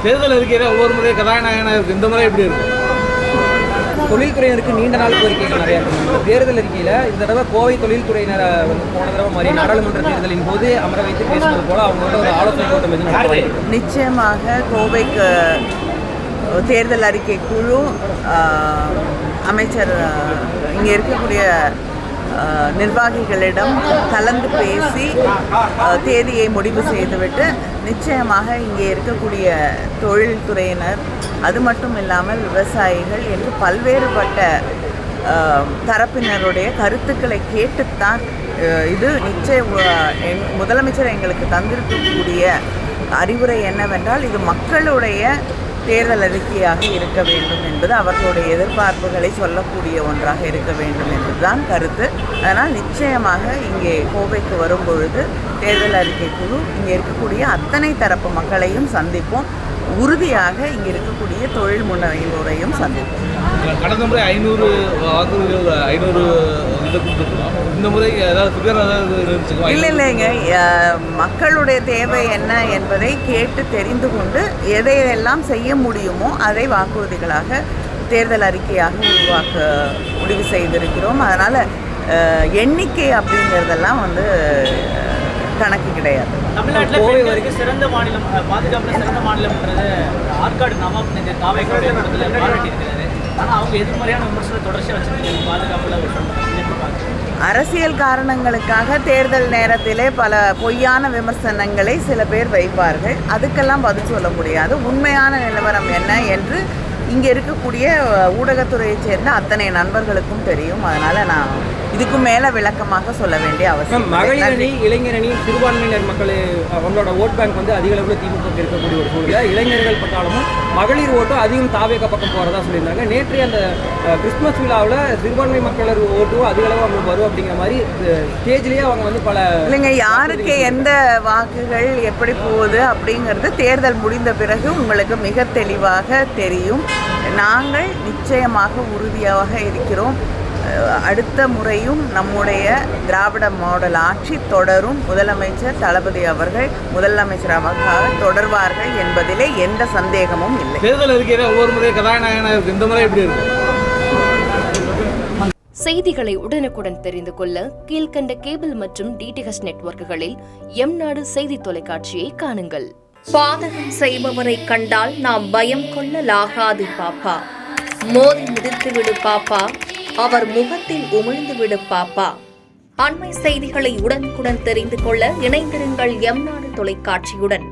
தேர்தல் அறிக்கையில் ஒவ்வொரு முறை கதாநாயகனாக இருக்குது. இந்த முறை எப்படி இருக்கு? தொழில்துறையினருக்கு நீண்ட நாள் கோரிக்கைகள் நிறையா இருக்குது. தேர்தல் அறிக்கையில் இந்த தடவை கோவை தொழில்துறையினரை போன தடவை மாதிரி நாடாளுமன்ற தேர்தலின் போது அமர வைத்து பேசுவது போல அவங்களோட ஒரு ஆலோசனை கூட்டம் எதுவும் நடத்தப்பட்டிருக்கு. நிச்சயமாக கோவைக்கு தேர்தல் அறிக்கை குழு அமைச்சர் இங்கே இருக்கக்கூடிய நிர்வாகிகளிடம் கலந்து பேசி தேதியை முடிவு செய்துவிட்டு நிச்சயமாக இங்கே இருக்கக்கூடிய தொழில்துறையினர் அது மட்டும் இல்லாமல் விவசாயிகள் என்று பல்வேறுபட்ட தரப்பினருடைய கருத்துக்களை கேட்டுத்தான் இது முதலமைச்சர் எங்களுக்கு தந்திருக்கக்கூடிய அறிவுரை என்னவென்றால் இது மக்களுடைய தேர்தல் அறிக்கையாக இருக்க வேண்டும் என்பது அவர்களுடைய எதிர்பார்ப்புகளை சொல்லக்கூடிய ஒன்றாக இருக்க வேண்டும் என்பதுதான் கருத்து. அதனால் நிச்சயமாக இங்கே கோவைக்கு வரும்பொழுது தேர்தல் அறிக்கை குழு இங்கே இருக்கக்கூடிய அத்தனை தரப்பு மக்களையும் சந்திப்போம். உறுதியாக இங்கே இருக்கக்கூடிய தொழில் முனைவோரையும் சந்திப்போம். கடந்த முறை 500 வாக்குறுதிகள் 500 இதை கொடுத்துருக்கோம். இந்த முறை ஏதாவது இல்லைங்க, மக்களுடைய தேவை என்ன என்பதை கேட்டு தெரிந்து கொண்டு எதையெல்லாம் செய்ய முடியுமோ அதை வாக்குறுதிகளாக தேர்தல் அறிக்கையாக உருவாக்க முடிவு செய்திருக்கிறோம். அதனால் எண்ணிக்கை அப்படிங்கிறதெல்லாம் கணக்கு கிடையாது. தமிழ்நாட்டில் பெண்களுக்கு சிறந்த மாநிலம், பாதுகாப்பில் சிறந்த மாநிலம்ன்றது ஆற்காடு நவாப் காவை பாராட்டியிருக்கிறாரு. ஆனால் அவங்க எதிர்மறையான விமர்சனம் தொடர்ச்சியாக வச்சுருக்காங்க பாதுகாப்பில். அரசியல் காரணங்களுக்காக தேர்தல் நேரத்திலே பல பொய்யான விமர்சனங்களை சில பேர் வைப்பார்கள். அதுக்கெல்லாம் பதில் சொல்ல முடியாது. உண்மையான நிலவரம் என்ன என்று இங்கே இருக்கக்கூடிய ஊடகத்துறையைச் சேர்ந்த அத்தனை நண்பர்களுக்கும் தெரியும். அதனால் நான் இதுக்கு மேலே விளக்கமாக சொல்ல வேண்டிய அவசியம். மகளிர் அணி, இளைஞர் அணி, சிறுபான்மையினர் மக்கள் அவங்களோட ஓட் பேங்க் அதிக அளவில் திமுக இருக்கக்கூடிய ஒரு சூழ்நிலை. இளைஞர்கள் பட்டாலும் மகளிர் ஓட்டும் அதிகம் தாவேக பக்கம் போகிறதா சொல்லியிருந்தாங்க. நேற்று அந்த கிறிஸ்துமஸ் விழாவில் சிறுபான்மை மக்களர் ஓட்டும் அதிக அளவு அவங்களுக்கு வரும் அப்படிங்கிற மாதிரி ஸ்டேஜ்லேயே அவங்க பல இல்லைங்க, யாருக்கு எந்த வாக்குகள் எப்படி போகுது அப்படிங்கிறது தேர்தல் முடிந்த பிறகு உங்களுக்கு மிக தெளிவாக தெரியும். நாங்கள் நிச்சயமாக உறுதியாக இருக்கிறோம். அடுத்த முறையும் நம்முடைய திராவிட மாடல் ஆட்சி தொடரும். முதலமைச்சர் தளபதி அவர்கள் முதலமைச்சராக தொடர்வார்கள் என்பதிலே எந்த சந்தேகமும் இல்லை. தேர்தல் அறிக்கையில் ஒவ்வொரு முறை கதாநாயகனாக இருக்குது. இந்த முறை எப்படி இருக்கு? செய்திகளை உடனுக்குடன் தெரிந்து கொள்ள கீழ்கண்ட கேபிள் மற்றும் டிடிஹெச் நெட்வொர்க்குகளில் எம்நாடு செய்தி தொலைக்காட்சியை காணுங்கள். பாதகம் செய்பவரை கண்டால் நாம் பயம் கொள்ளலாகாது பாப்பா. மோதி மிதித்துவிடு பாப்பா, அவர் முகத்தில் உமிழ்ந்துவிடு பாப்பா. அண்மை செய்திகளை உடனுக்குடன் தெரிந்து கொள்ள இணைந்திருங்கள் எம்நாடு தொலைக்காட்சியுடன்.